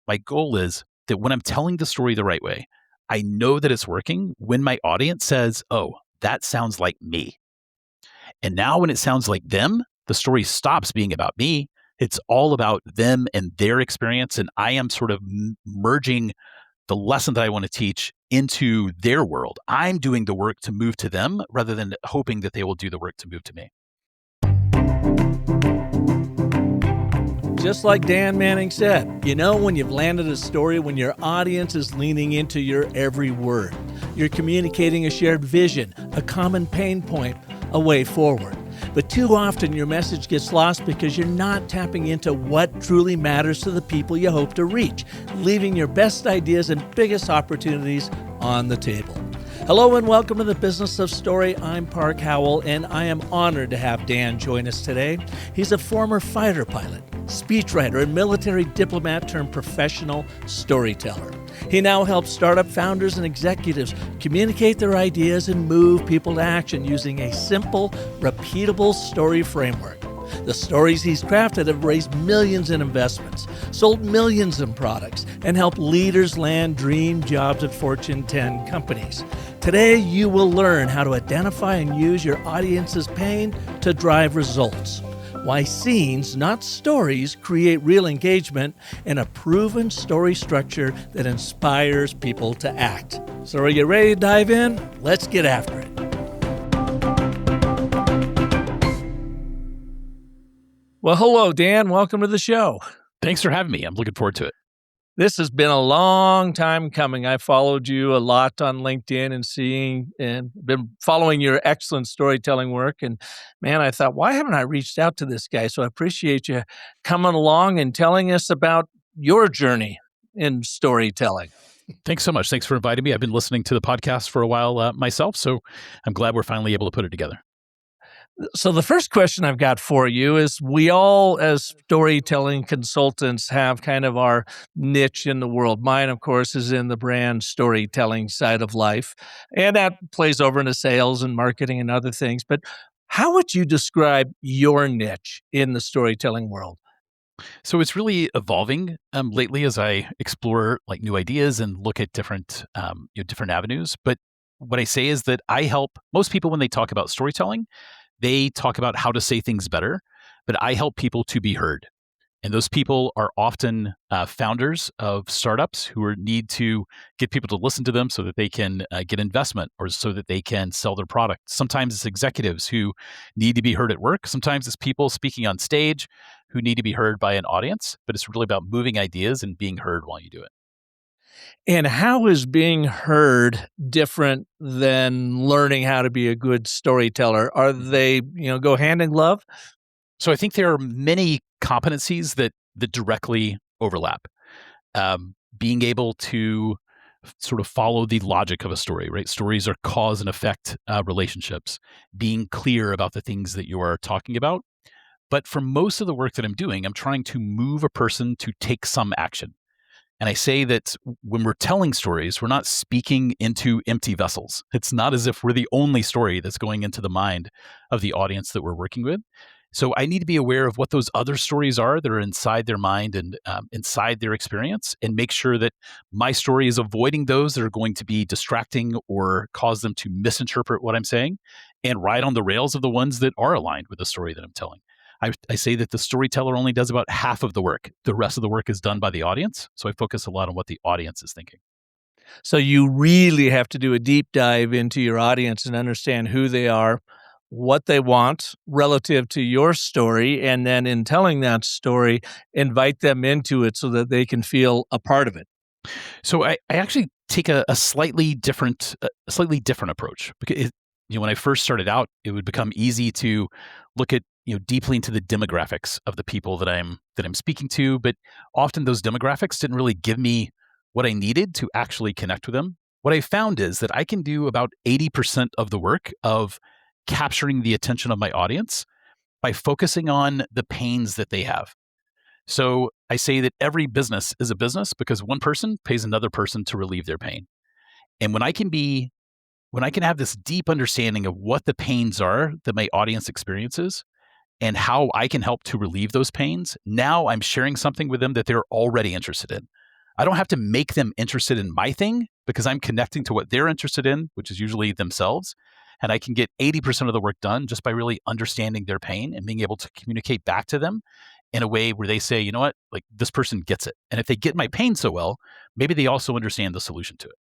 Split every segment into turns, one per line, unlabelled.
my goal is that when I'm telling the story the right way, I know that it's working when my audience says, oh, that sounds like me. And now when it sounds like them, the story stops being about me. It's all about them and their experience. And I am sort of merging the lesson that I want to teach into their world. I'm doing the work to move to them rather than hoping that they will do the work to move to me.
Just like Dan Manning said, you know when you've landed a story when your audience is leaning into your every word. You're communicating a shared vision, a common pain point, a way forward. But too often your message gets lost because you're not tapping into what truly matters to the people you hope to reach, leaving your best ideas and biggest opportunities on the table. Hello and welcome to the Business of Story. I'm Park Howell, and I am honored to have Dan join us today. He's a former fighter pilot, speechwriter, and military diplomat turned professional storyteller. He now helps startup founders and executives communicate their ideas and move people to action using a simple, repeatable story framework. The stories he's crafted have raised millions in investments, sold millions in products, and helped leaders land dream jobs at Fortune 10 companies. Today, you will learn how to identify and use your audience's pain to drive results. Why scenes, not stories, create real engagement, and a proven story structure that inspires people to act. So are you ready to dive in? Let's get after it. Well, hello, Dan. Welcome to the show.
Thanks for having me. I'm looking forward to it.
This has been a long time coming. I followed you a lot on LinkedIn and been following your excellent storytelling work. And man, I thought, why haven't I reached out to this guy? So I appreciate you coming along and telling us about your journey in storytelling.
Thanks so much. Thanks for inviting me. I've been listening to the podcast for a while myself, so I'm glad we're finally able to put it together.
So the first question I've got for you is, we all as storytelling consultants have kind of our niche in the world. Mine, of course, is in the brand storytelling side of life, and that plays over into sales and marketing and other things. But how would you describe your niche in the storytelling world?
So it's really evolving lately as I explore like new ideas and look at different different avenues. But what I say is that I help most people when they talk about storytelling. They talk about how to say things better, but I help people to be heard. And those people are often founders of startups who need to get people to listen to them so that they can get investment or so that they can sell their product. Sometimes it's executives who need to be heard at work. Sometimes it's people speaking on stage who need to be heard by an audience, but it's really about moving ideas and being heard while you do it.
And how is being heard different than learning how to be a good storyteller? Are they, go hand in glove?
So I think there are many competencies that directly overlap. Being able to sort of follow the logic of a story, right? Stories are cause and effect relationships. Being clear about the things that you are talking about. But for most of the work that I'm doing, I'm trying to move a person to take some action. And I say that when we're telling stories, we're not speaking into empty vessels. It's not as if we're the only story that's going into the mind of the audience that we're working with. So I need to be aware of what those other stories are that are inside their mind and inside their experience, and make sure that my story is avoiding those that are going to be distracting or cause them to misinterpret what I'm saying, and ride on the rails of the ones that are aligned with the story that I'm telling. I say that the storyteller only does about half of the work. The rest of the work is done by the audience. So I focus a lot on what the audience is thinking.
So you really have to do a deep dive into your audience and understand who they are, what they want relative to your story, and then in telling that story, invite them into it so that they can feel a part of it.
So I actually take a slightly different approach, because when I first started out, it would become easy to look at deeply into the demographics of the people that I'm speaking to, but often those demographics didn't really give me what I needed to actually connect with them. What I found is that I can do about 80% of the work of capturing the attention of my audience by focusing on the pains that they have. So I say that every business is a business because one person pays another person to relieve their pain. And when I can have this deep understanding of what the pains are that my audience experiences, and how I can help to relieve those pains, now I'm sharing something with them that they're already interested in. I don't have to make them interested in my thing because I'm connecting to what they're interested in, which is usually themselves. And I can get 80% of the work done just by really understanding their pain and being able to communicate back to them in a way where they say, you know what, like this person gets it. And if they get my pain so well, maybe they also understand the solution to it.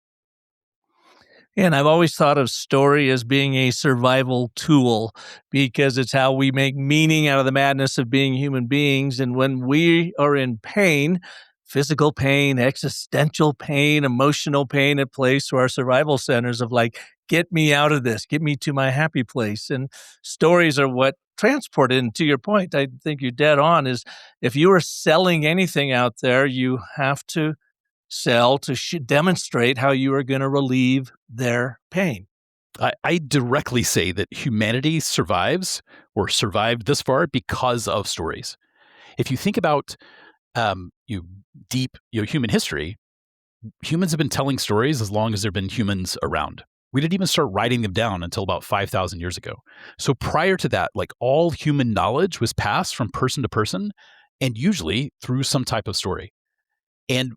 And I've always thought of story as being a survival tool because it's how we make meaning out of the madness of being human beings. And when we are in pain, physical pain, existential pain, emotional pain, it plays to our survival centers of like, get me out of this, get me to my happy place. And stories are what transport it. And to your point, I think you're dead on, is if you are selling anything out there, you have to sell to demonstrate how you are going to relieve their pain.
I directly say that humanity survives or survived this far because of stories. If you think about deep human history, humans have been telling stories as long as there have been humans around. We didn't even start writing them down until about 5,000 years ago. So prior to that, like all human knowledge was passed from person to person and usually through some type of story. And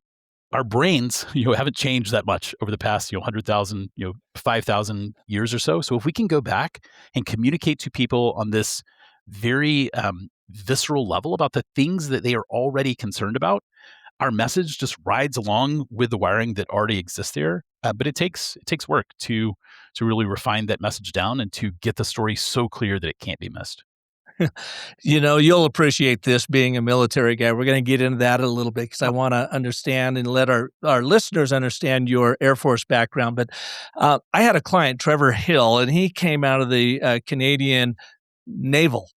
our brains, haven't changed that much over the past, 100,000, 5,000 years or so. So if we can go back and communicate to people on this very visceral level about the things that they are already concerned about, our message just rides along with the wiring that already exists there. But it takes work to really refine that message down and to get the story so clear that it can't be missed.
You'll appreciate this being a military guy. We're going to get into that a little bit because I want to understand and let our listeners understand your Air Force background. But I had a client, Trevor Hill, and he came out of the Canadian Naval,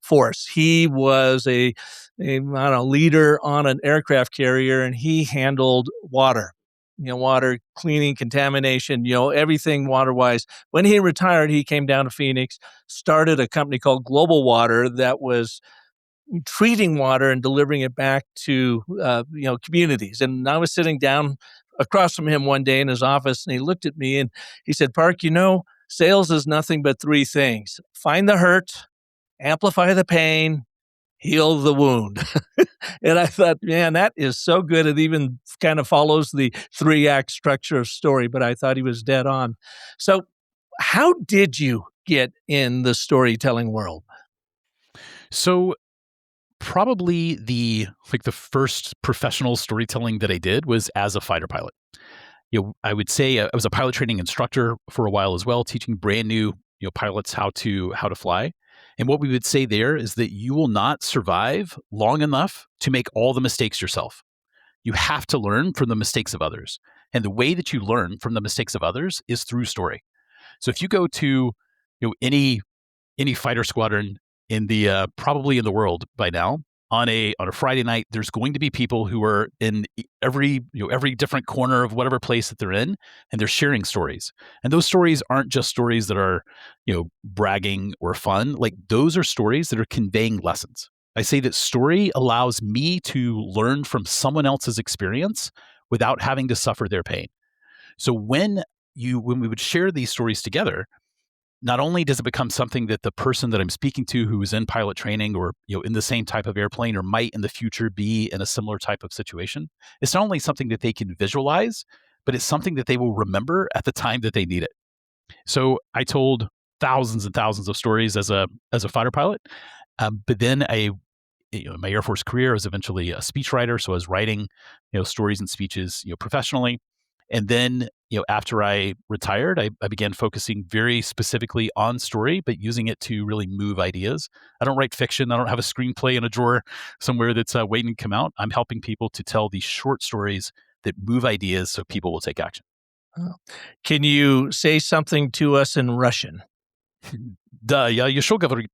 force. He was a leader on an aircraft carrier, and he handled water. Water cleaning, contamination, everything water-wise. When he retired, he came down to Phoenix, started a company called Global Water that was treating water and delivering it back to, communities. And I was sitting down across from him one day in his office, and he looked at me and he said, Park, sales is nothing but three things: find the hurt, amplify the pain, heal the wound. And I thought, man, that is so good. It even kind of follows the 3-act structure of story, but I thought he was dead on. So how did you get in the storytelling world?
So probably the first professional storytelling that I did was as a fighter pilot. I would say I was a pilot training instructor for a while as well, teaching brand new pilots how to fly. And what we would say there is that you will not survive long enough to make all the mistakes yourself. You have to learn from the mistakes of others. And the way that you learn from the mistakes of others is through story. So if you go to any fighter squadron in the probably in the world by now, on a Friday night, there's going to be people who are in every different corner of whatever place that they're in, and they're sharing stories. And those stories aren't just stories that are, bragging or fun. Like those are stories that are conveying lessons. I say that story allows me to learn from someone else's experience without having to suffer their pain. So when we would share these stories together, not only does it become something that the person that I'm speaking to who is in pilot training or in the same type of airplane or might in the future be in a similar type of situation, it's not only something that they can visualize, but it's something that they will remember at the time that they need it. So I told thousands and thousands of stories as a fighter pilot, but then my Air Force career, I was eventually a speechwriter, so I was writing stories and speeches professionally. And then, after I retired, I began focusing very specifically on story, but using it to really move ideas. I don't write fiction. I don't have a screenplay in a drawer somewhere that's waiting to come out. I'm helping people to tell these short stories that move ideas so people will take action.
Oh. Can you say something to us in Russian?
Да, я еще говорю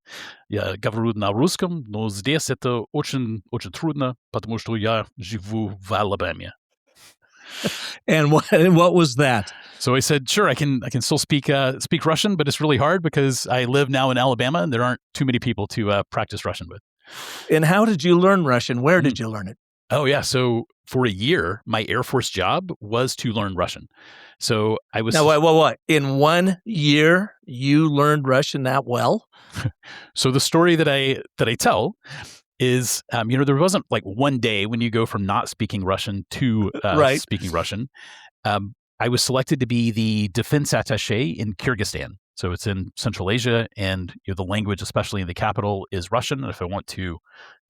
на русском, но здесь это очень, очень трудно, потому что я живу в Алабаме.
And what was that?
So I said, sure, I can still speak Russian, but it's really hard because I live now in Alabama and there aren't too many people to practice Russian with.
And how did you learn Russian? Where did you learn it?
Oh, yeah. So for a year, my Air Force job was to learn Russian. So I was...
Now, what? In 1 year, you learned Russian that well?
So the story that I tell is, there wasn't like one day when you go from not speaking Russian to
Right.
speaking Russian. I was selected to be the defense attaché in Kyrgyzstan. So it's in Central Asia, and the language, especially in the capital, is Russian. And if I want to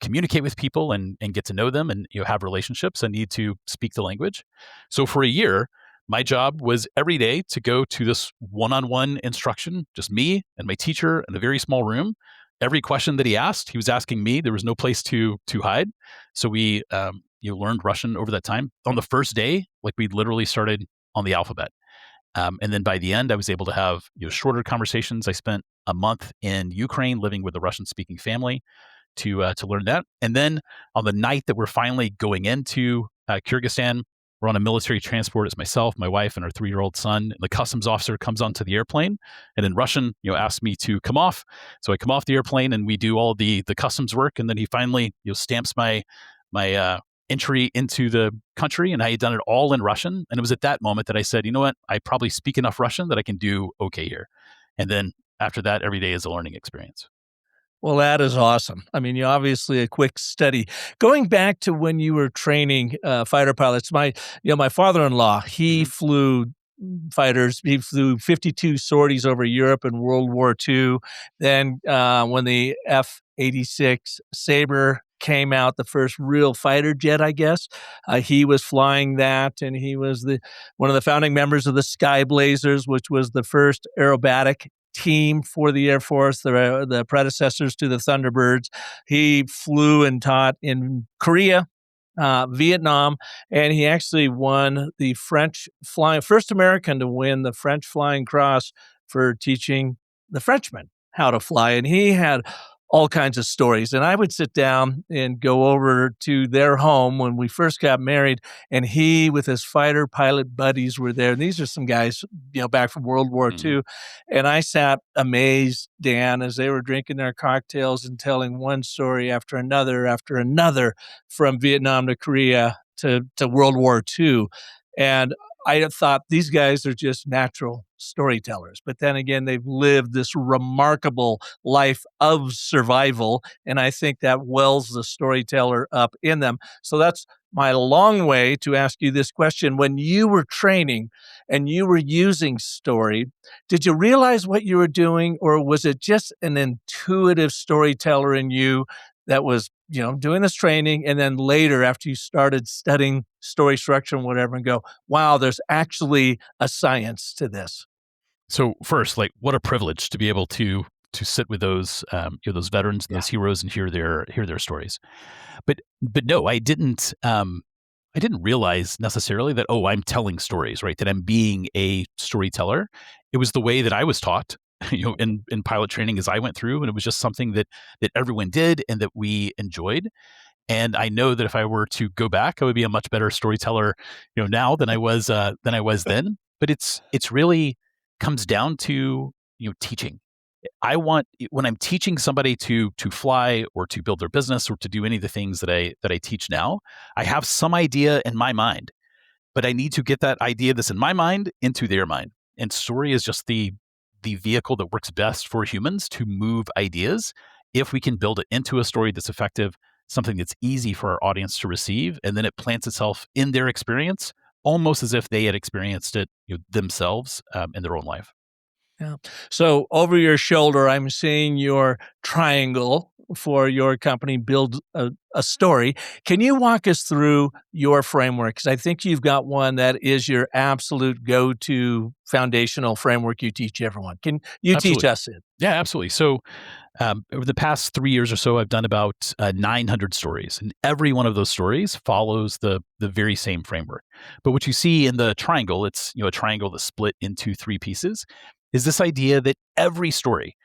communicate with people and get to know them and have relationships, I need to speak the language. So for a year, my job was every day to go to this one-on-one instruction, just me and my teacher in a very small room. Every question that he asked, he was asking me. There was no place to hide. So we learned Russian over that time. On the first day, like we literally started on the alphabet. And then by the end, I was able to have shorter conversations. I spent a month in Ukraine living with a Russian-speaking family to learn that. And then on the night that we're finally going into Kyrgyzstan, we're on a military transport. It's myself, my wife, and our 3-year-old son. The customs officer comes onto the airplane, and in Russian, asks me to come off. So I come off the airplane, and we do all the customs work. And then he finally stamps my entry into the country, and I had done it all in Russian. And it was at that moment that I said, you know what, I probably speak enough Russian that I can do okay here. And then after that, every day is a learning experience.
Well, that is awesome. I mean, you obviously a quick study. Going back to when you were training fighter pilots, my father-in-law, he flew fighters. He flew 52 sorties over Europe in World War II. Then when the F-86 Sabre came out, the first real fighter jet, I guess, he was flying that, and he was one of the founding members of the Sky Blazers, which was the first aerobatic team for the Air Force, the predecessors to the Thunderbirds. He flew and taught in Korea, Vietnam, and he actually won the first American to win the French Flying Cross for teaching the Frenchmen how to fly. And he had all kinds of stories. And I would sit down and go over to their home when we first got married, and he with his fighter pilot buddies were there. And these are some guys, back from World War II. And I sat amazed, Dan, as they were drinking their cocktails and telling one story after another from Vietnam to Korea to World War II. And I thought these guys are just natural storytellers. But then again, they've lived this remarkable life of survival. And I think that wells the storyteller up in them. So that's my long way to ask you this question. When you were training and you were using story, did you realize what you were doing, or was it just an intuitive storyteller in you that was, doing this training, and then later after you started studying story structure and whatever, and go, wow, there's actually a science to this?
So first, like, what a privilege to be able to sit with those those veterans and those heroes and hear their stories. But no, I didn't realize necessarily that, I'm telling stories, right? That I'm being a storyteller. It was the way that I was taught, in pilot training as I went through, and it was just something that everyone did and that we enjoyed. And I know that if I were to go back, I would be a much better storyteller, now than I was then. But it's really comes down to teaching. When I'm teaching somebody to fly or to build their business or to do any of the things that I teach now, I have some idea in my mind, but I need to get that idea that's in my mind into their mind. And story is just the vehicle that works best for humans to move ideas. If we can build it into a story that's effective, something that's easy for our audience to receive, and then it plants itself in their experience, almost as if they had experienced it themselves in their own life.
Yeah. So over your shoulder, I'm seeing your triangle for your company, Build a Story. Can you walk us through your framework? Because I think you've got one that is your absolute go-to foundational framework you teach everyone. Can you teach us it?
Yeah, absolutely. So over the past 3 years or so, I've done about 900 stories, and every one of those stories follows the very same framework. But what you see in the triangle, it's a triangle that's split into 3 pieces, is this idea that every story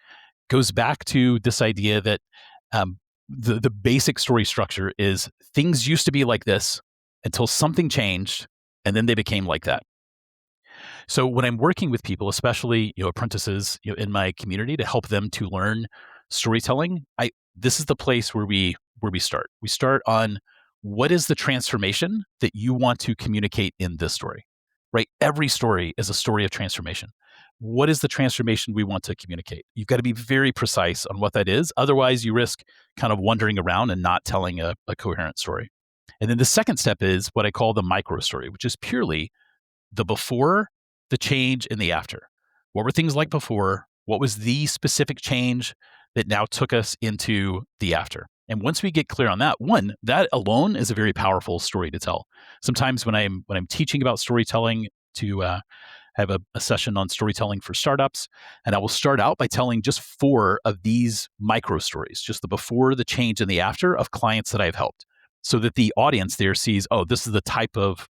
goes back to this idea that the basic story structure is things used to be like this until something changed, and then they became like that. So when I'm working with people, especially apprentices in my community, to help them to learn storytelling, this is the place where we start. We start on what is the transformation that you want to communicate in this story, right? Every story is a story of transformation. what is the transformation we want to communicate? You've got to be very precise on what that is. Otherwise, you risk kind of wandering around and not telling a coherent story. And then the second step is what I call the micro story, which is purely the before, the change, and the after. What were things like before? What was the specific change that now took us into the after? And once we get clear on that, one, that alone is a very powerful story to tell. Sometimes when I'm teaching about storytelling to have a session on storytelling for startups, and I will start out by telling just 4 of these micro stories, just the before, the change, and the after of clients that I've helped, so that the audience there sees, oh, this is the type of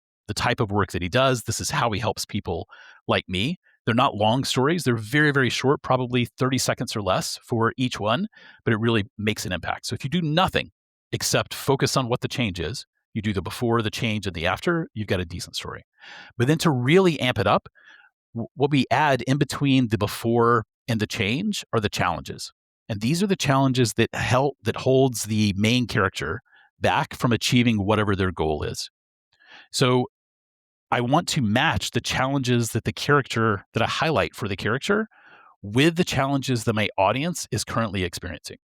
work that he does. This is how he helps people like me. They're not long stories. They're very, very short, probably 30 seconds or less for each one, but it really makes an impact. So if you do nothing except focus on what the change is, you do the before, the change, and the after, you've got a decent story. But then to really amp it up, what we add in between the before and the change are the challenges. And these are the challenges that holds the main character back from achieving whatever their goal is. So I want to match the challenges that I highlight for the character with the challenges that my audience is currently experiencing.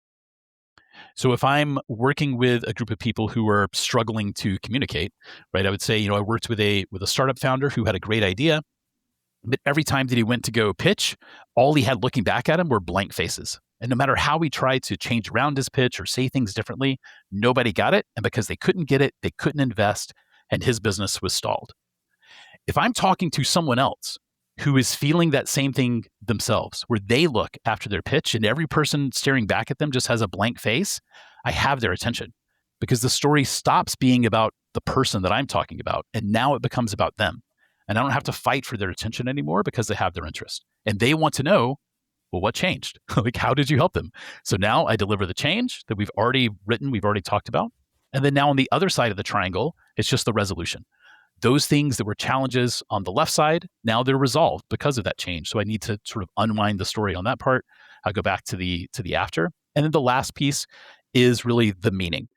So if I'm working with a group of people who are struggling to communicate, right, I would say, I worked with a startup founder who had a great idea, but every time that he went to go pitch, all he had looking back at him were blank faces. And no matter how he tried to change around his pitch or say things differently, nobody got it. And because they couldn't get it, they couldn't invest, and his business was stalled. If I'm talking to someone else who is feeling that same thing themselves, where they look after their pitch and every person staring back at them just has a blank face, I have their attention, because the story stops being about the person that I'm talking about, and now it becomes about them. And I don't have to fight for their attention anymore because they have their interest. And they want to know, well, what changed? Like, how did you help them? So now I deliver the change that we've already written, we've already talked about. And then now on the other side of the triangle, it's just the resolution. Those things that were challenges on the left side, now they're resolved because of that change. So I need to sort of unwind the story on that part. I go back to the after. And then the last piece is really the meaning.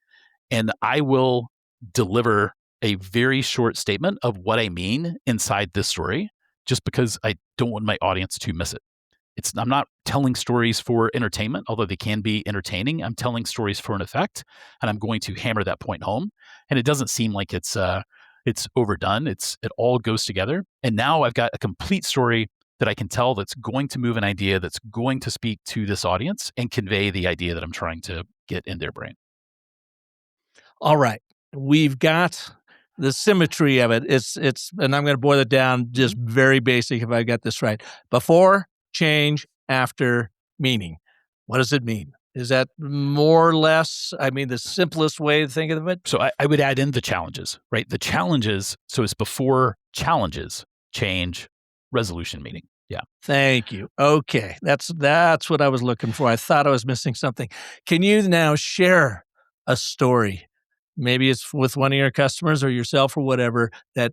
And I will deliver a very short statement of what I mean inside this story, just because I don't want my audience to miss it. I'm not telling stories for entertainment, although they can be entertaining. I'm telling stories for an effect, and I'm going to hammer that point home. And it doesn't seem like it's overdone. It all goes together. And now I've got a complete story that I can tell that's going to move an idea, that's going to speak to this audience and convey the idea that I'm trying to get in their brain.
All right. We've got the symmetry of it. It's and I'm going to boil it down just very basic if I got this right. Before, change, after, meaning. What does it mean? Is that more or less, the simplest way to think of it?
So I would add in the challenges, right? The challenges, so it's before challenges, change, resolution, meaning. Yeah.
Thank you. Okay. That's what I was looking for. I thought I was missing something. Can you now share a story? Maybe it's with one of your customers or yourself or whatever that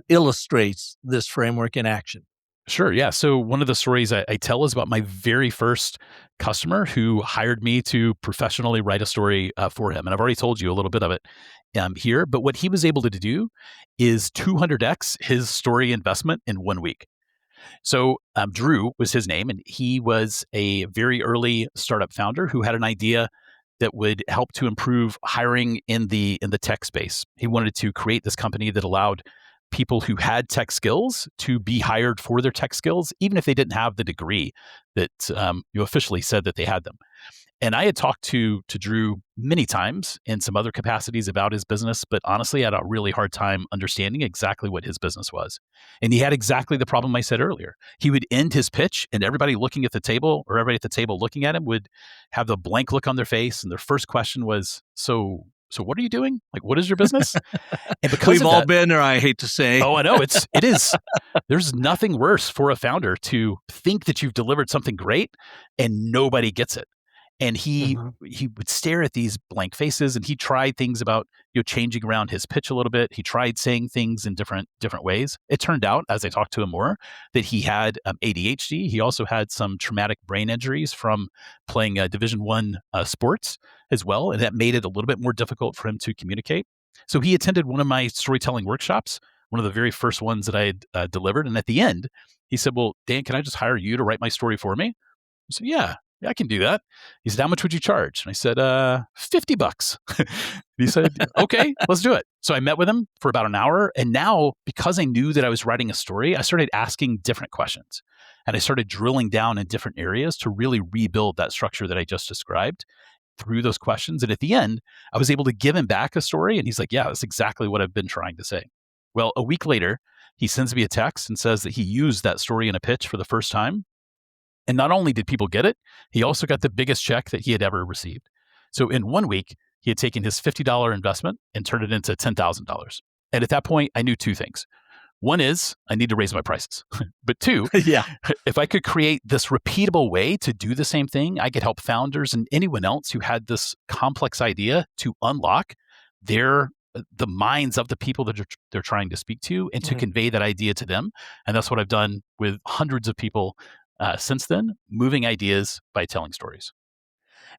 illustrates this framework in action.
Sure. Yeah. So one of the stories I tell is about my very first customer who hired me to professionally write a story for him. And I've already told you a little bit of it here. But what he was able to do is 200x his story investment in 1 week. So Drew was his name, and he was a very early startup founder who had an idea that would help to improve hiring in the tech space. He wanted to create this company that allowed people who had tech skills to be hired for their tech skills, even if they didn't have the degree that you officially said that they had them. And I had talked to Drew many times in some other capacities about his business, but honestly, I had a really hard time understanding exactly what his business was. And he had exactly the problem I said earlier. He would end his pitch, and everybody looking at the table, or everybody at the table looking at him, would have the blank look on their face. And their first question was, so what are you doing? Like, what is your business?
And because we've all been there, I hate to say.
Oh, I know. It is. There's nothing worse for a founder to think that you've delivered something great and nobody gets it. And he would stare at these blank faces, and he tried things about changing around his pitch a little bit. He tried saying things in different ways. It turned out, as I talked to him more, that he had ADHD. He also had some traumatic brain injuries from playing Division I sports as well, and that made it a little bit more difficult for him to communicate. So he attended one of my storytelling workshops one of the very first ones that I had delivered. And at the end, he said, "Well, Dan, can I just hire you to write my story for me?" I said, yeah, I can do that. He said, "How much would you charge?" And I said, $50. He said, "Okay, let's do it." So I met with him for about an hour. And now, because I knew that I was writing a story, I started asking different questions. And I started drilling down in different areas to really rebuild that structure that I just described through those questions. And at the end, I was able to give him back a story. And he's like, "Yeah, that's exactly what I've been trying to say." Well, a week later, he sends me a text and says that he used that story in a pitch for the first time. And not only did people get it, he also got the biggest check that he had ever received. So in 1 week, he had taken his $50 investment and turned it into $10,000. And at that point, I knew two things. One is I need to raise my prices. But two,
Yeah.
if I could create this repeatable way to do the same thing, I could help founders and anyone else who had this complex idea to unlock the minds of the people that they're trying to speak to and to convey that idea to them. And that's what I've done with hundreds of people since then, moving ideas by telling stories.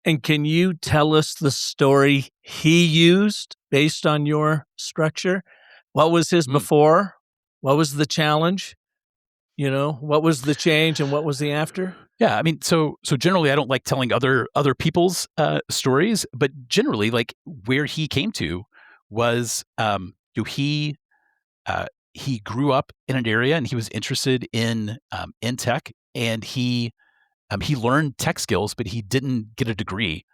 And can you tell us the story he used based on your structure? What was his before? What was the challenge? What was the change and what was the after?
Yeah, I mean, so generally, I don't like telling other people's stories, but generally, like where he came to was, he grew up in an area and he was interested in tech, and he learned tech skills, but he didn't get a degree,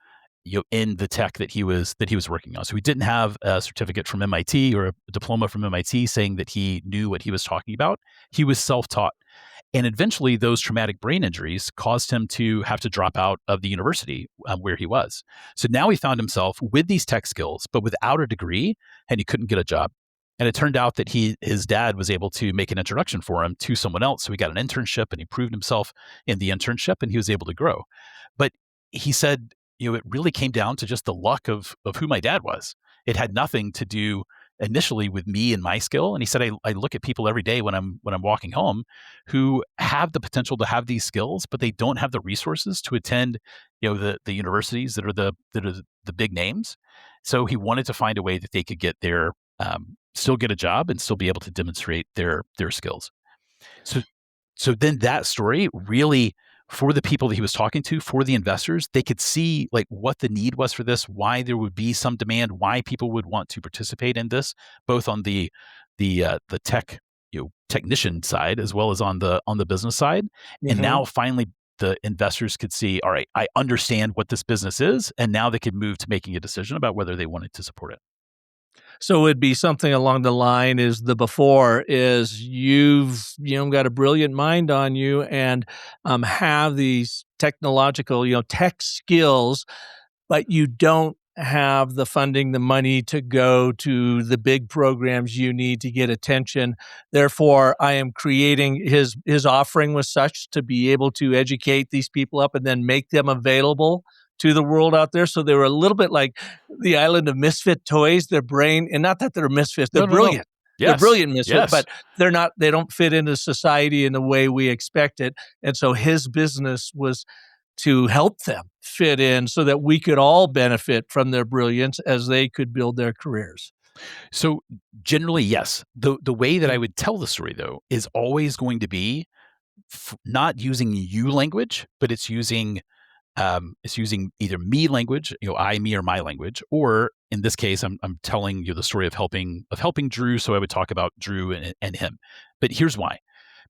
in the tech that he was working on. So he didn't have a certificate from MIT or a diploma from MIT saying that he knew what he was talking about. He was self-taught. And eventually, those traumatic brain injuries caused him to have to drop out of the university where he was. So now he found himself with these tech skills, but without a degree, and he couldn't get a job. And it turned out that his dad was able to make an introduction for him to someone else. So he got an internship and he proved himself in the internship and he was able to grow. But he said, it really came down to just the luck of who my dad was. It had nothing to do initially with me and my skill. And he said, I look at people every day when I'm walking home who have the potential to have these skills, but they don't have the resources to attend, the universities that are the big names. So he wanted to find a way that they could get their still get a job and still be able to demonstrate their skills. So then that story really, for the people that he was talking to, for the investors, they could see like what the need was for this, why there would be some demand, why people would want to participate in this, both on the tech technician side as well as on the business side. And now finally the investors could see, all right, I understand what this business is, and now they could move to making a decision about whether they wanted to support it.
So it'd be something along the line is the before is you've got a brilliant mind on you and have these technological tech skills, but you don't have the funding, the money to go to the big programs you need to get attention. Therefore, I am creating his offering was such to be able to educate these people up and then make them available to the world out there. So they were a little bit like the island of misfit toys, their brain, and not that they're misfits, they're brilliant.
Yes.
They're brilliant misfits,
Yes.
but they don't fit into society in the way we expect it. And so his business was to help them fit in so that we could all benefit from their brilliance as they could build their careers.
So generally, yes. The way that I would tell the story, though, is always going to be not using you language, but it's using either me language, I, me, or my language, or in this case, I'm telling you the story of helping Drew. So I would talk about Drew and him. But here's why: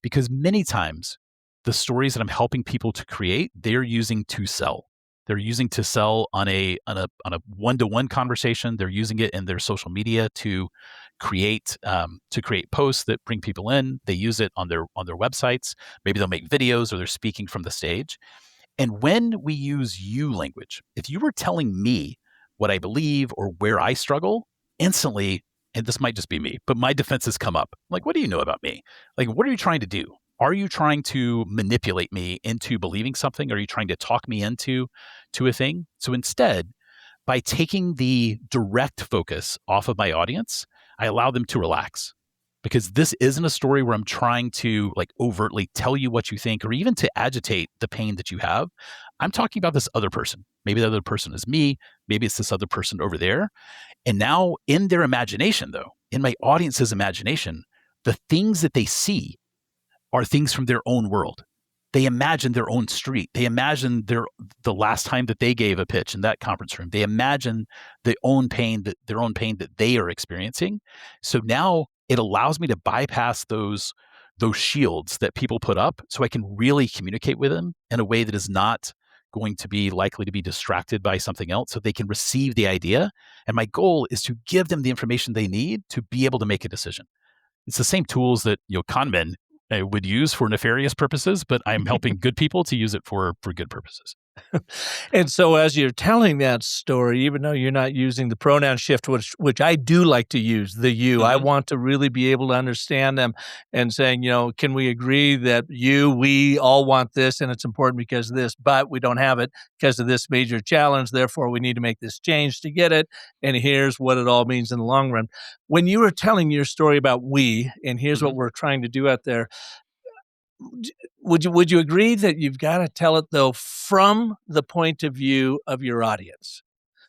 because many times the stories that I'm helping people to create, they're using to sell. They're using to sell on a one-to-one conversation. They're using it in their social media to create posts that bring people in. They use it on their websites. Maybe they'll make videos or they're speaking from the stage. And when we use you language, if you were telling me what I believe or where I struggle, instantly, and this might just be me, but my defenses come up. Like, what do you know about me? Like, what are you trying to do? Are you trying to manipulate me into believing something? Are you trying to talk me into a thing? So instead, by taking the direct focus off of my audience, I allow them to relax. Because this isn't a story where I'm trying to like overtly tell you what you think or even to agitate the pain that you have. I'm talking about this other person. Maybe the other person is me. Maybe it's this other person over there. And now in their imagination, though, in my audience's imagination, the things that they see are things from their own world. They imagine their own street. They imagine the last time that they gave a pitch in that conference room. They imagine their own pain that they are experiencing. So now it allows me to bypass those shields that people put up, so I can really communicate with them in a way that is not going to be likely to be distracted by something else, so they can receive the idea. And my goal is to give them the information they need to be able to make a decision. It's the same tools that con men would use for nefarious purposes, but I'm helping good people to use it for good purposes.
And so as you're telling that story, even though you're not using the pronoun shift, which I do like to use, the you, I want to really be able to understand them and saying, can we agree that we all want this and it's important because of this, but we don't have it because of this major challenge. Therefore, we need to make this change to get it. And here's what it all means in the long run. When you were telling your story about we, and here's what we're trying to do out there, would you agree that you've got to tell it, though, from the point of view of your audience?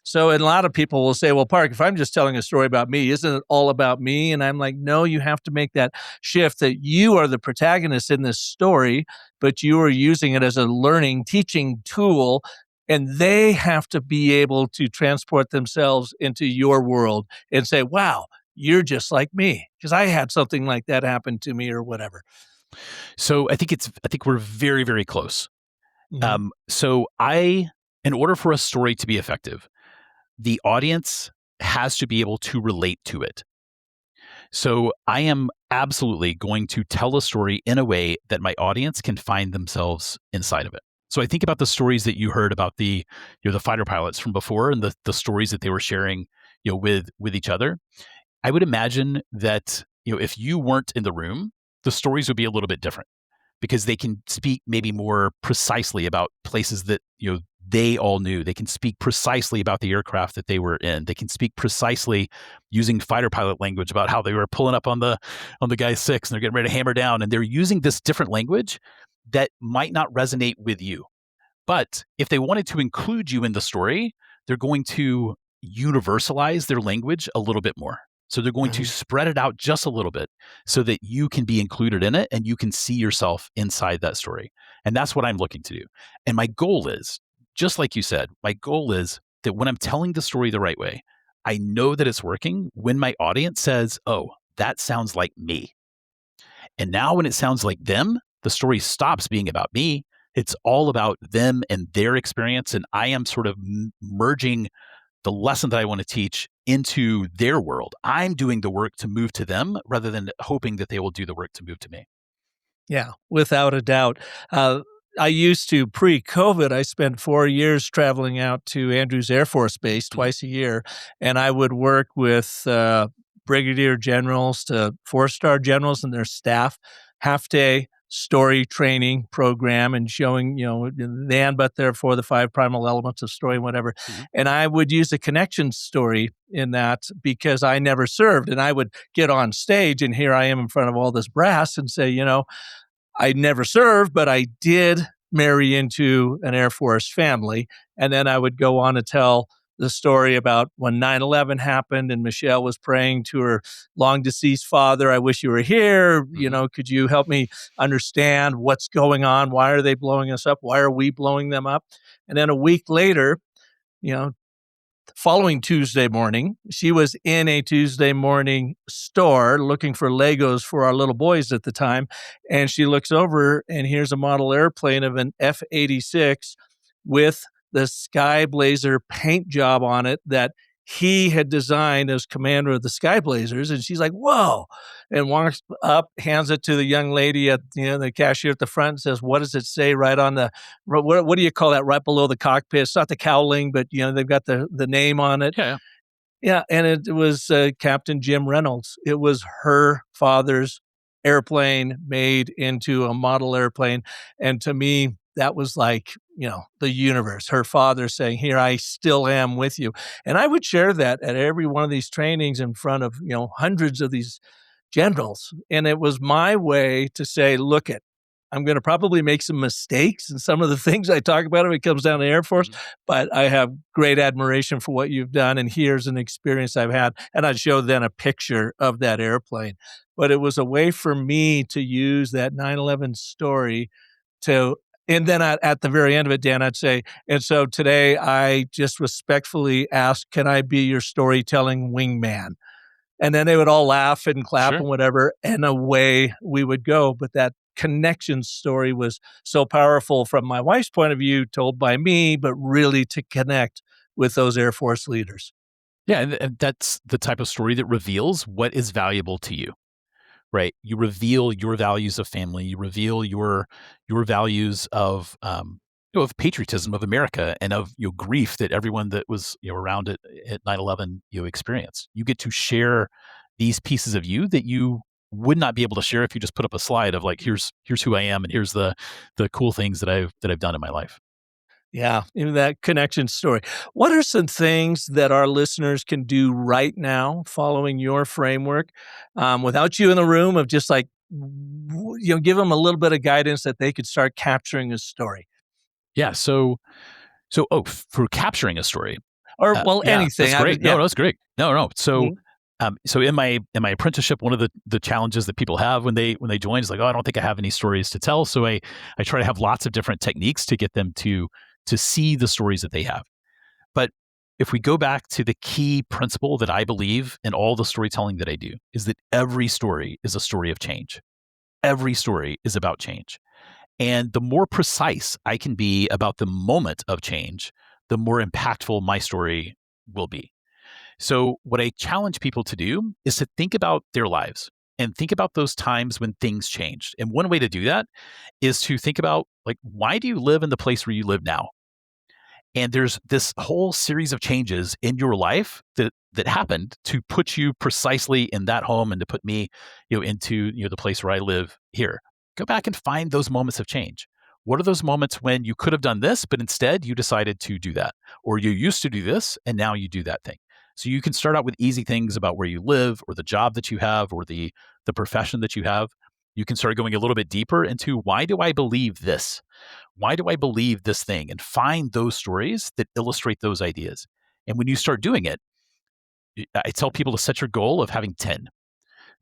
So, and a lot of people will say, well, Park, if I'm just telling a story about me, isn't it all about me? And I'm like, no, you have to make that shift that you are the protagonist in this story, but you are using it as a learning, teaching tool. And they have to be able to transport themselves into your world and say, wow, you're just like me, because I had something like that happen to me or whatever.
So I think we're very, very close. So in order for a story to be effective, the audience has to be able to relate to it. So I am absolutely going to tell a story in a way that my audience can find themselves inside of it. So I think about the stories that you heard about the fighter pilots from before, and the stories that they were sharing, with each other. I would imagine that, if you weren't in the room, the stories would be a little bit different, because they can speak maybe more precisely about places that, they all knew. They can speak precisely about the aircraft that they were in. They can speak precisely using fighter pilot language about how they were pulling up on the guy's six and they're getting ready to hammer down. And they're using this different language that might not resonate with you. But if they wanted to include you in the story, they're going to universalize their language a little bit more. So they're going to spread it out just a little bit so that you can be included in it and you can see yourself inside that story. And that's what I'm looking to do. And my goal is, just like you said, my goal is that when I'm telling the story the right way, I know that it's working when my audience says, oh, that sounds like me. And now when it sounds like them, the story stops being about me. It's all about them and their experience. And I am sort of merging the lesson that I want to teach into their world. I'm doing the work to move to them rather than hoping that they will do the work to move to me.
Yeah, without a doubt. I used to, pre-COVID, I spent 4 years traveling out to Andrews Air Force Base twice a year, and I would work with brigadier generals to 4-star generals and their staff, half-day story training program and showing, but therefore the 5 primal elements of story, whatever. And I would use a connection story in that because I never served. And I would get on stage and here I am in front of all this brass and say, I never served, but I did marry into an Air Force family. And then I would go on to tell the story about when 9/11 happened and Michelle was praying to her long deceased father, I wish you were here. Could you help me understand what's going on? Why are they blowing us up? Why are we blowing them up? And then a week later, following Tuesday morning, she was in a Tuesday morning store looking for Legos for our little boys at the time. And she looks over and here's a model airplane of an F-86 with the Sky Blazer paint job on it that he had designed as commander of the Sky Blazers. And she's like, whoa, and walks up, hands it to the young lady at, the cashier at the front and says, what does it say right on the, what do you call that, right below the cockpit? It's not the cowling, but, they've got the name on it.
Yeah.
Yeah, and it was Captain Jim Reynolds. It was her father's airplane made into a model airplane. And to me, that was like, the universe, her father saying, here, I still am with you. And I would share that at every one of these trainings in front of, hundreds of these generals. And it was my way to say, look it, I'm going to probably make some mistakes. And some of the things I talk about, if it comes down to Air Force, but I have great admiration for what you've done. And here's an experience I've had. And I'd show then a picture of that airplane. But it was a way for me to use that 9/11 story to, and then at the very end of it, Dan, I'd say, and so today I just respectfully ask, can I be your storytelling wingman? And then they would all laugh and clap
Sure.
and whatever, and away we would go. But that connection story was so powerful from my wife's point of view, told by me, but really to connect with those Air Force leaders.
Yeah, and that's the type of story that reveals what is valuable to you. Right? You reveal your values of family. You reveal your values of of patriotism of America and of grief that everyone that was around at 9/11 experienced. You get to share these pieces of you that you would not be able to share if you just put up a slide of like here's who I am and here's the cool things that I've done in my life.
Yeah, in that connection story. What are some things that our listeners can do right now following your framework without you in the room of just like, give them a little bit of guidance that they could start capturing a story
Yeah. For capturing a story,
or, well,
yeah,
anything.
that's great. No,
Yeah.
no, that's great. No, no.
Mhm.
So in my apprenticeship, one of the challenges that people have when they join is like, oh, I don't think I have any stories to tell. So I try to have lots of different techniques to get them to see the stories that they have. But if we go back to the key principle that I believe in all the storytelling that I do, is that every story is a story of change. Every story is about change. And the more precise I can be about the moment of change, the more impactful my story will be. So, what I challenge people to do is to think about their lives and think about those times when things changed. And one way to do that is to think about, like, why do you live in the place where you live now? And there's this whole series of changes in your life that happened to put you precisely in that home and to put me, into the place where I live here. Go back and find those moments of change. What are those moments when you could have done this, but instead you decided to do that, or you used to do this and now you do that thing? So you can start out with easy things about where you live, or the job that you have, or the profession that you have. You can start going a little bit deeper into, why do I believe this? Why do I believe this thing? And find those stories that illustrate those ideas. And when you start doing it, I tell people to set your goal of having 10,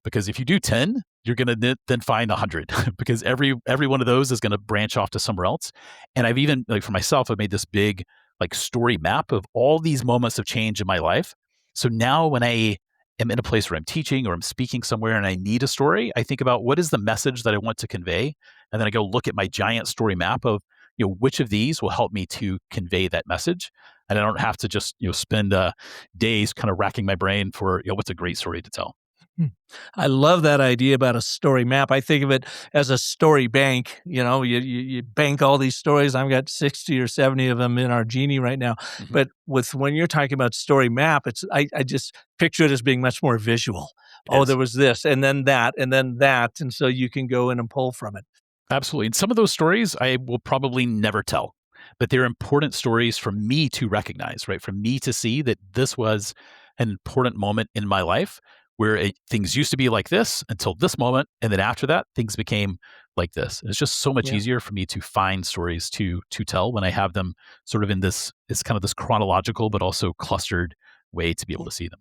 because if you do 10, you're going to then find 100 because every one of those is going to branch off to somewhere else. And I've even, like, for myself, I've made this big like story map of all these moments of change in my life. So now when I am in a place where I'm teaching or I'm speaking somewhere and I need a story, I think about, what is the message that I want to convey? And then I go look at my giant story map of, which of these will help me to convey that message. And I don't have to just, spend days kind of racking my brain for, what's a great story to tell.
I love that idea about a story map. I think of it as a story bank. You bank all these stories. I've got 60 or 70 of them in our Genie right now.
Mm-hmm.
But when you're talking about story map, I just picture it as being much more visual. Oh, there was this, and then that, and then that. And so you can go in and pull from it.
Absolutely. And some of those stories I will probably never tell, but they're important stories for me to recognize, right? For me to see that this was an important moment in my life where things used to be like this until this moment. And then after that, things became like this. And it's just so much easier for me to find stories to tell when I have them sort of in it's kind of this chronological, but also clustered way to be able to see them.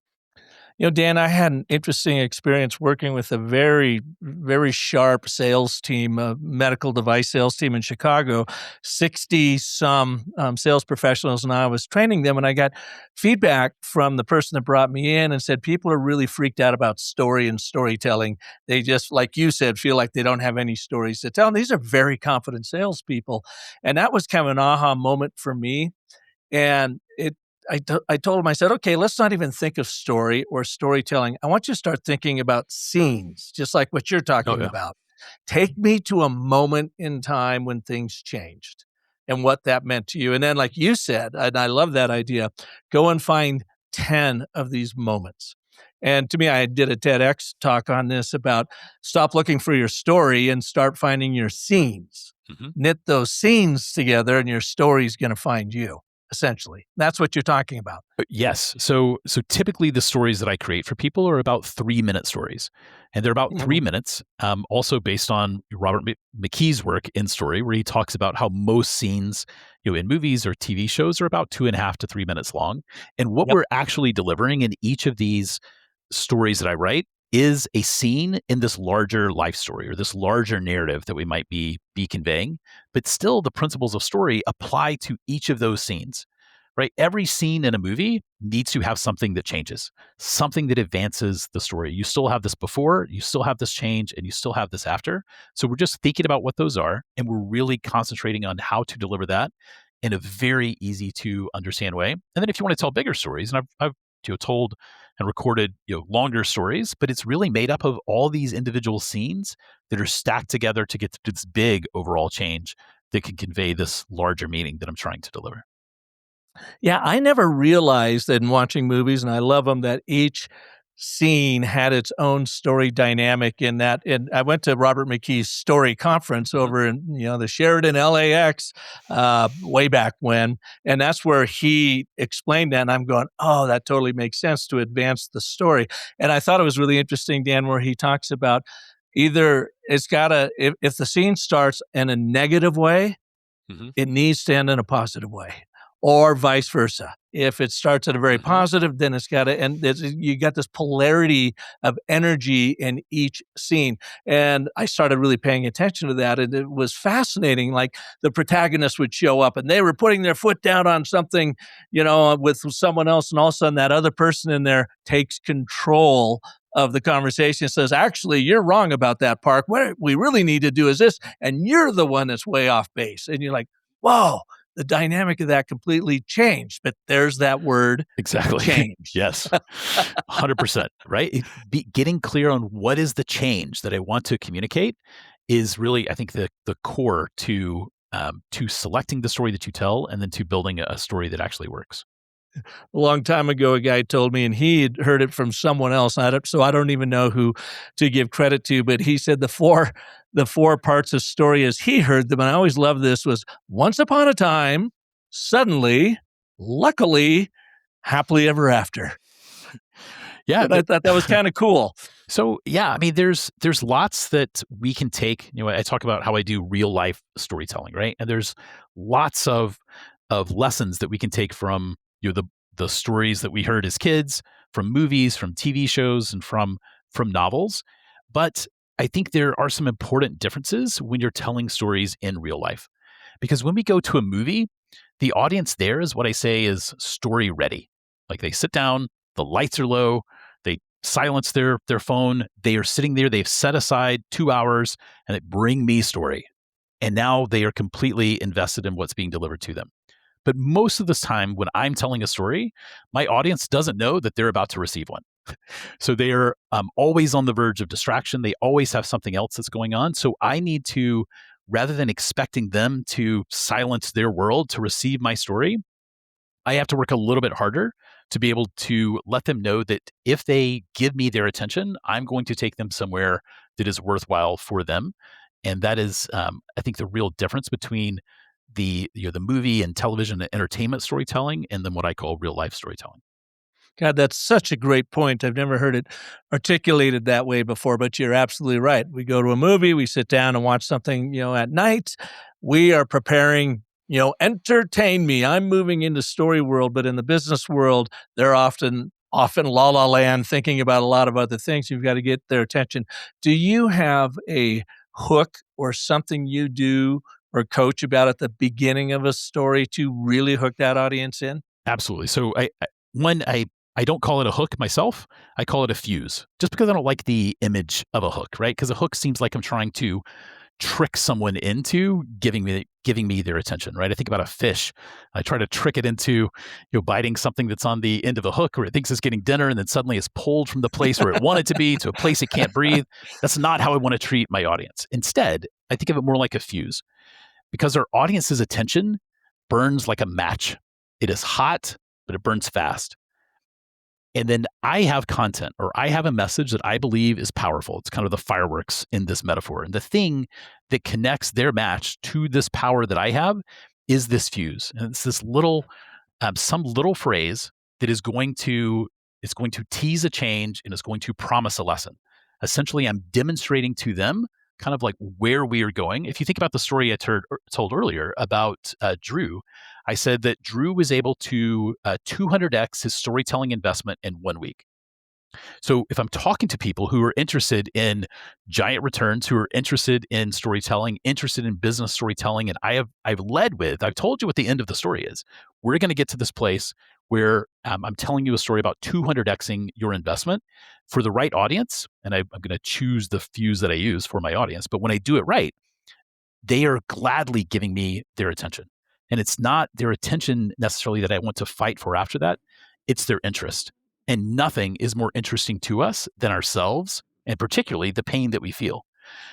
Dan, I had an interesting experience working with a very, very sharp sales team, a medical device sales team in Chicago, 60 some sales professionals, and I was training them, and I got feedback from the person that brought me in and said, people are really freaked out about story and storytelling. They just, like you said, feel like they don't have any stories to tell. And these are very confident salespeople. And that was kind of an aha moment for me. And I told him, I said, okay, let's not even think of story or storytelling. I want you to start thinking about scenes, just like what you're talking about. Take me to a moment in time when things changed and what that meant to you. And then, like you said, and I love that idea, go and find 10 of these moments. And to me, I did a TEDx talk on this about stop looking for your story and start finding your scenes. Mm-hmm. Knit those scenes together and your story's going to find you. essentially. That's what you're talking about.
Yes. So typically the stories that I create for people are about 3-minute stories, and they're about 3 minutes. Also based on Robert McKee's work in Story, where he talks about how most scenes, in movies or TV shows are about 2.5 to 3 minutes long, and what
Yep.
we're actually delivering in each of these stories that I write is a scene in this larger life story or this larger narrative that we might be conveying. But still, the principles of story apply to each of those scenes, right? Every scene in a movie needs to have something that changes, something that advances the story. You still have this before, you still have this change, and you still have this after. So we're just thinking about what those are, and we're really concentrating on how to deliver that in a very easy to understand way. And then if you want to tell bigger stories, and I've told and recorded longer stories, but it's really made up of all these individual scenes that are stacked together to get to this big overall change that can convey this larger meaning that I'm trying to deliver.
Yeah, I never realized that in watching movies, and I love them, that each scene had its own story dynamic in that. And I went to Robert McKee's story conference
Mhm.
over in, the Sheraton LAX way back when. And that's where he explained that. And I'm going, oh, that totally makes sense to advance the story. And I thought it was really interesting, Dan, where he talks about either it's got to, if the scene starts in a negative way,
Mhm.
it needs to end in a positive way, or vice versa. If it starts at a very
Mhm.
positive, then it's got to, and you got this polarity of energy in each scene. And I started really paying attention to that, and it was fascinating. Like the protagonist would show up, and they were putting their foot down on something, with someone else, and all of a sudden that other person in there takes control of the conversation, says, actually, you're wrong about that, Park. What we really need to do is this, and you're the one that's way off base. And you're like, whoa, the dynamic of that completely changed. But there's that word,
Exactly.
change.
Yes. 100%, right? Getting clear on what is the change that I want to communicate is really, I think, the core to selecting the story that you tell and then to building a story that actually works.
A long time ago, a guy told me, and he had heard it from someone else. So I don't even know who to give credit to, but he said the four parts of story as he heard them, and I always loved this, was once upon a time, suddenly, luckily, happily ever after.
Yeah.
And I thought that was kind of cool.
So yeah, I mean, there's lots that we can take. I talk about how I do real life storytelling, right? And there's lots of lessons that we can take from the stories that we heard as kids, from movies, from TV shows, and from novels. But I think there are some important differences when you're telling stories in real life, because when we go to a movie, the audience there is what I say is story ready. Like they sit down, the lights are low, they silence their phone, they are sitting there, they've set aside 2 hours, and they bring me story. And now they are completely invested in what's being delivered to them. But most of the time, when I'm telling a story, my audience doesn't know that they're about to receive one. So they are always on the verge of distraction. They always have something else that's going on. So I need to, rather than expecting them to silence their world to receive my story, I have to work a little bit harder to be able to let them know that if they give me their attention, I'm going to take them somewhere that is worthwhile for them. And that is, I think, the real difference between the movie and television and entertainment storytelling and then what I call real life storytelling.
God, that's such a great point. I've never heard it articulated that way before, but you're absolutely right. We go to a movie, we sit down and watch something, at night. We are preparing, entertain me. I'm moving into story world, but in the business world, they're often la la land, thinking about a lot of other things. You've got to get their attention. Do you have a hook or something you do or coach about at the beginning of a story to really hook that audience in?
Absolutely. So I don't call it a hook myself. I call it a fuse, just because I don't like the image of a hook, right? Because a hook seems like I'm trying to trick someone into giving me their attention, right? I think about a fish. I try to trick it into biting something that's on the end of a hook, where it thinks it's getting dinner, and then suddenly it's pulled from the place where it wanted to be to a place it can't breathe. That's not how I want to treat my audience. Instead, I think of it more like a fuse, because our audience's attention burns like a match. It is hot, but it burns fast. And then I have content, or I have a message that I believe is powerful. It's kind of the fireworks in this metaphor. And the thing that connects their match to this power that I have is this fuse. And it's this little some little phrase that is going to tease a change and is going to promise a lesson. Essentially, I'm demonstrating to them kind of like where we are going. If you think about the story I told earlier about Drew, I said that Drew was able to 200x his storytelling investment in 1 week. So if I'm talking to people who are interested in giant returns, who are interested in storytelling, interested in business storytelling, and I've told you what the end of the story is. We're going to get to this place where I'm telling you a story about 200xing your investment for the right audience, and I'm going to choose the fuse that I use for my audience. But when I do it right, they are gladly giving me their attention. And it's not their attention necessarily that I want to fight for after that. It's their interest. And nothing is more interesting to us than ourselves, and particularly the pain that we feel.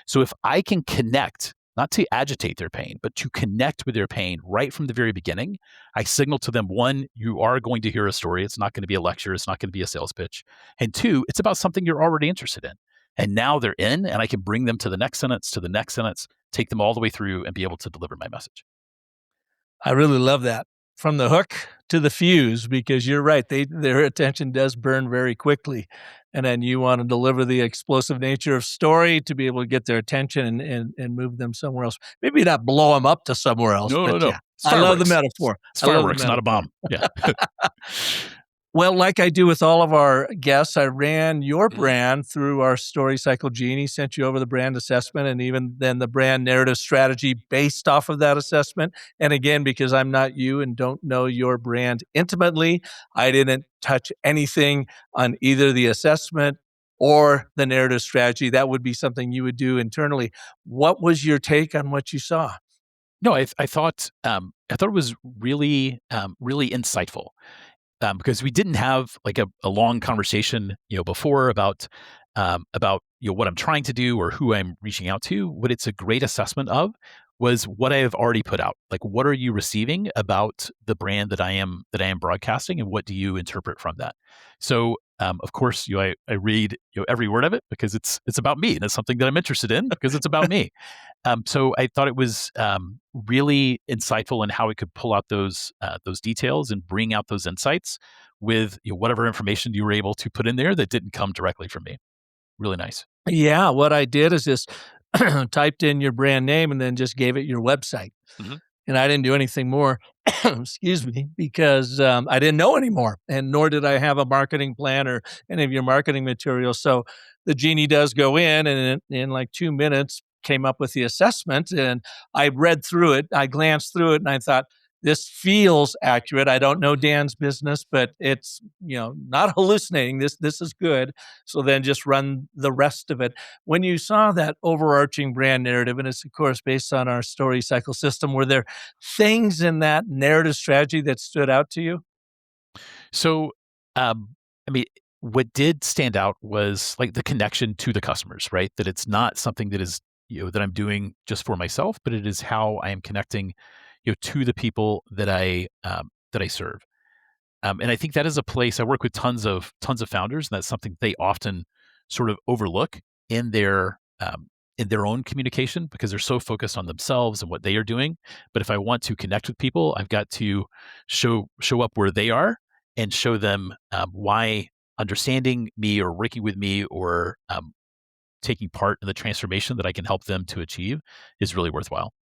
So if I can connect, not to agitate their pain, but to connect with their pain right from the very beginning, I signal to them, one, you are going to hear a story. It's not going to be a lecture. It's not going to be a sales pitch. And two, it's about something you're already interested in. And now they're in, and I can bring them to the next sentence, take them all the way through and be able to deliver my message.
I really love that. From the hook to the fuse, because you're right, their attention does burn very quickly. And then you want to deliver the explosive nature of story to be able to get their attention and move them somewhere else. Maybe not blow them up to somewhere else,
No,
but
no, no.
yeah, I love the metaphor.
It's
I love the
fireworks, not a
metaphor.
bomb. Yeah.
Well, like I do with all of our guests, I ran your
Mhm.
brand through our Story Cycle Genie, sent you over the brand assessment, and even then the brand narrative strategy based off of that assessment. And again, because I'm not you and don't know your brand intimately, I didn't touch anything on either the assessment or the narrative strategy. That would be something you would do internally. What was your take on what you saw?
No, I thought it was really really insightful. Because we didn't have like a long conversation, before about what I'm trying to do or who I'm reaching out to. What it's a great assessment of was what I have already put out. Like, what are you receiving about the brand that I am broadcasting, and what do you interpret from that? So, of course, I read every word of it because it's about me and it's something that I'm interested in because it's about me. So I thought it was really insightful in how it could pull out those details and bring out those insights with whatever information you were able to put in there that didn't come directly from me. Really nice.
Yeah, what I did is just typed in your brand name and then just gave it your website.
Mhm.
And I didn't do anything more, excuse me, because I didn't know anymore. And nor did I have a marketing plan or any of your marketing materials. So the genie does go in and in like 2 minutes came up with the assessment. And I read through it, I glanced through it, and I thought, this feels accurate. I don't know Dan's business, but it's not hallucinating. This is good. So then just run the rest of it. When you saw that overarching brand narrative, and it's of course based on our story cycle system, were there things in that narrative strategy that stood out to you?
So, I mean, what did stand out was like the connection to the customers, right? That it's not something that is, that I'm doing just for myself, but it is how I am connecting, to the people that I serve. And I think that is a place I work with tons of founders, and that's something they often sort of overlook in their own communication because they're so focused on themselves and what they are doing. But if I want to connect with people, I've got to show up where they are and show them why understanding me or working with me or taking part in the transformation that I can help them to achieve is really worthwhile.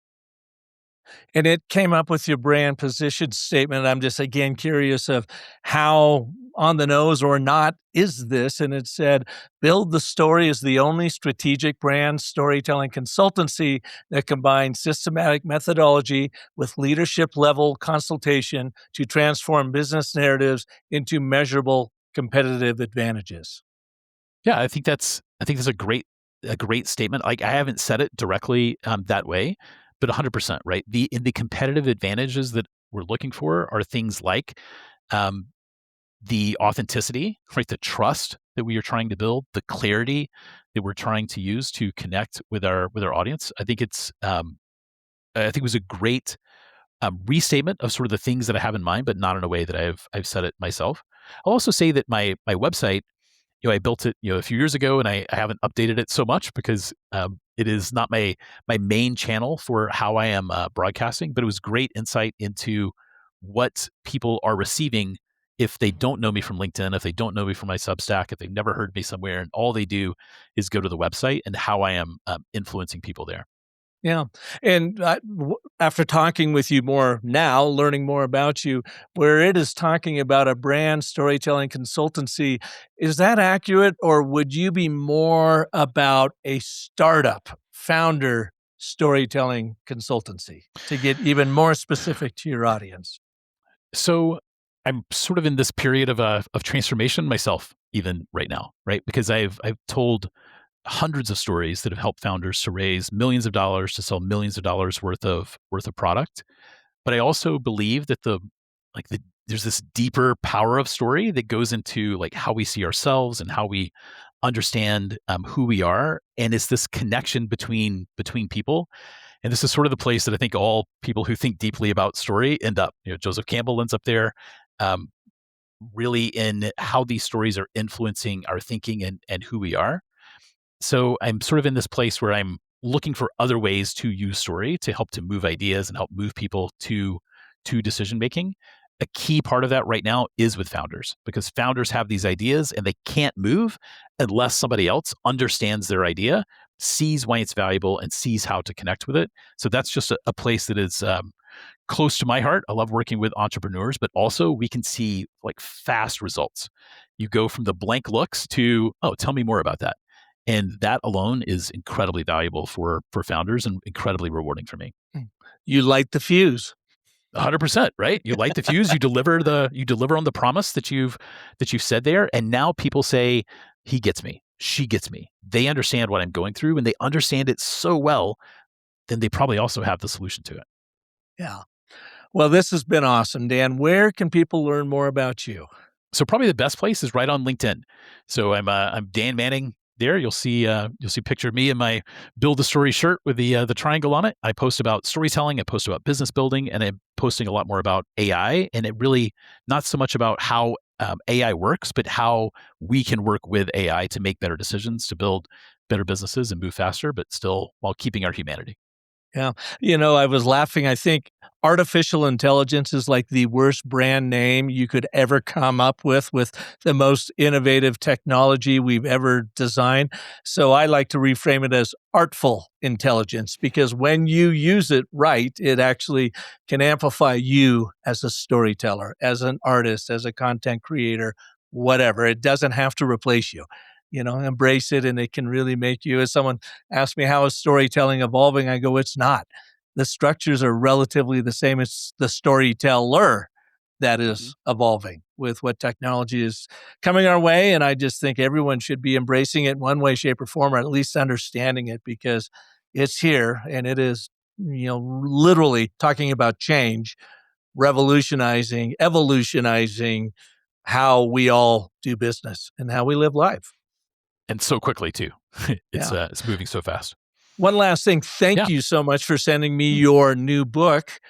And it came up with your brand position statement. I'm just again curious of how on the nose or not is this. And it said, build the story is the only strategic brand storytelling consultancy that combines systematic methodology with leadership level consultation to transform business narratives into measurable competitive advantages.
Yeah, I think that's a great statement. Like I haven't said it directly that way, but 100%, right? The competitive advantages that we're looking for are things like um, the authenticity, right? The trust that we are trying to build, the clarity that we're trying to use to connect with our audience. I think it was a great restatement of sort of the things that I have in mind, but not in a way that I've said it myself. I'll also say that my website, I built it, a few years ago, and I haven't updated it so much because it is not my main channel for how I am broadcasting. But it was great insight into what people are receiving if they don't know me from LinkedIn, if they don't know me from my Substack, if they've never heard me somewhere, and all they do is go to the website, and how I am influencing people there.
Yeah. And after talking with you more now, learning more about you, where it is talking about a brand storytelling consultancy, is that accurate, or would you be more about a startup founder storytelling consultancy to get even more specific to your audience?
So I'm sort of in this period of transformation myself, even right now, right? Because I've told hundreds of stories that have helped founders to raise millions of dollars to sell millions of dollars worth of product. But I also believe that there's this deeper power of story that goes into like how we see ourselves and how we understand who we are, and it's this connection between people. And this is sort of the place that I think all people who think deeply about story end up. Joseph Campbell ends up there, um, really in how these stories are influencing our thinking and who we are. So I'm sort of in this place where I'm looking for other ways to use story to help to move ideas and help move people to decision making. A key part of that right now is with founders, because founders have these ideas and they can't move unless somebody else understands their idea, sees why it's valuable, and sees how to connect with it. So that's just a place that is close to my heart. I love working with entrepreneurs, but also we can see like fast results. You go from the blank looks to, oh, tell me more about that. And that alone is incredibly valuable for founders and incredibly rewarding for me.
You light the fuse.
100%, right? You light the fuse, you deliver on the promise that you've said there, and now people say, he gets me, she gets me. They understand what I'm going through, and they understand it so well, then they probably also have the solution to it.
Yeah. Well, this has been awesome, Dan. Where can people learn more about you?
So probably the best place is right on LinkedIn. So I'm Dan Manning. There, you'll see a picture of me in my Build a Story shirt with the triangle on it. I post about storytelling, I post about business building, and I'm posting a lot more about AI. And it really not so much about how AI works, but how we can work with AI to make better decisions, to build better businesses and move faster, but still while keeping our humanity.
Yeah. I was laughing. I think artificial intelligence is like the worst brand name you could ever come up with the most innovative technology we've ever designed. So I like to reframe it as artful intelligence, because when you use it right, it actually can amplify you as a storyteller, as an artist, as a content creator, whatever. It doesn't have to replace you. Embrace it, and it can really make you. As someone asked me, how is storytelling evolving? I go, it's not. The structures are relatively the same. It's the storyteller that is evolving with what technology is coming our way. And I just think everyone should be embracing it in one way, shape, or form, or at least understanding it, because it's here, and it is, literally talking about change, revolutionizing, evolutionizing how we all do business and how we live life.
And so quickly too. It's moving so fast.
One last thing. Thank you so much for sending me your new book.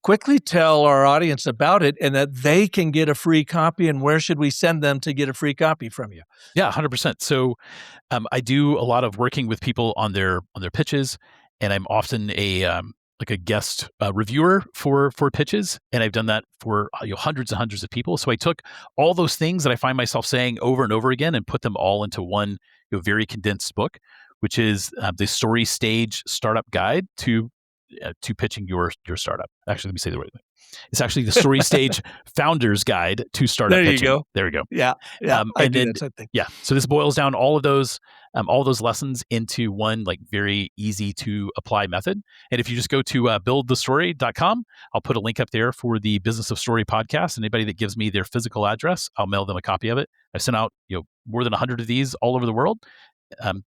Quickly tell our audience about it and that they can get a free copy, and where should we send them to get a free copy from you?
Yeah, 100%. So I do a lot of working with people on their pitches, and I'm often a guest reviewer for pitches, and I've done that for hundreds and hundreds of people. So I took all those things that I find myself saying over and over again and put them all into one very condensed book, which is the Story Stage Startup Guide to pitching your startup. Actually, let me say the right way. It's actually the Story Stage Founder's Guide to Startup Pitching.
There you go.
There we go.
Yeah. I do that same thing.
Yeah. So this boils down all of those lessons into one very easy to apply method. And if you just go to buildthestory.com, I'll put a link up there for the Business of Story podcast. Anybody that gives me their physical address, I'll mail them a copy of it. I sent out more than 100 of these all over the world.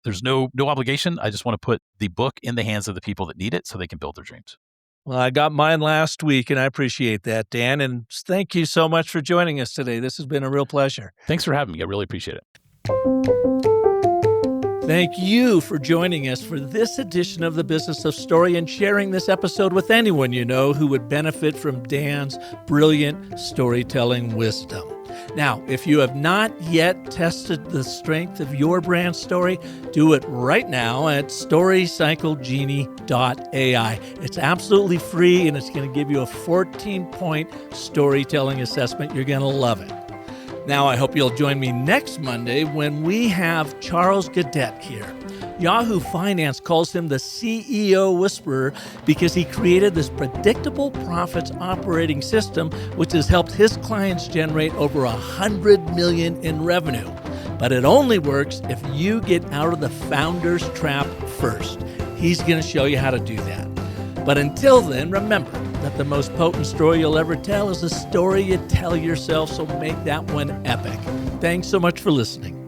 There's no obligation. I just want to put the book in the hands of the people that need it so they can build their dreams.
Well, I got mine last week, and I appreciate that, Dan. And thank you so much for joining us today. This has been a real pleasure.
Thanks for having me. I really appreciate it.
Thank you for joining us for this edition of The Business of Story and sharing this episode with anyone you know who would benefit from Dan's brilliant storytelling wisdom. Now, if you have not yet tested the strength of your brand story, do it right now at storycyclegenie.ai. It's absolutely free, and it's going to give you a 14-point storytelling assessment. You're going to love it. Now, I hope you'll join me next Monday when we have Charles Gadet here. Yahoo Finance calls him the CEO Whisperer because he created this predictable profits operating system, which has helped his clients generate over $100 million in revenue. But it only works if you get out of the founder's trap first. He's going to show you how to do that. But until then, remember that the most potent story you'll ever tell is a story you tell yourself, so make that one epic. Thanks so much for listening.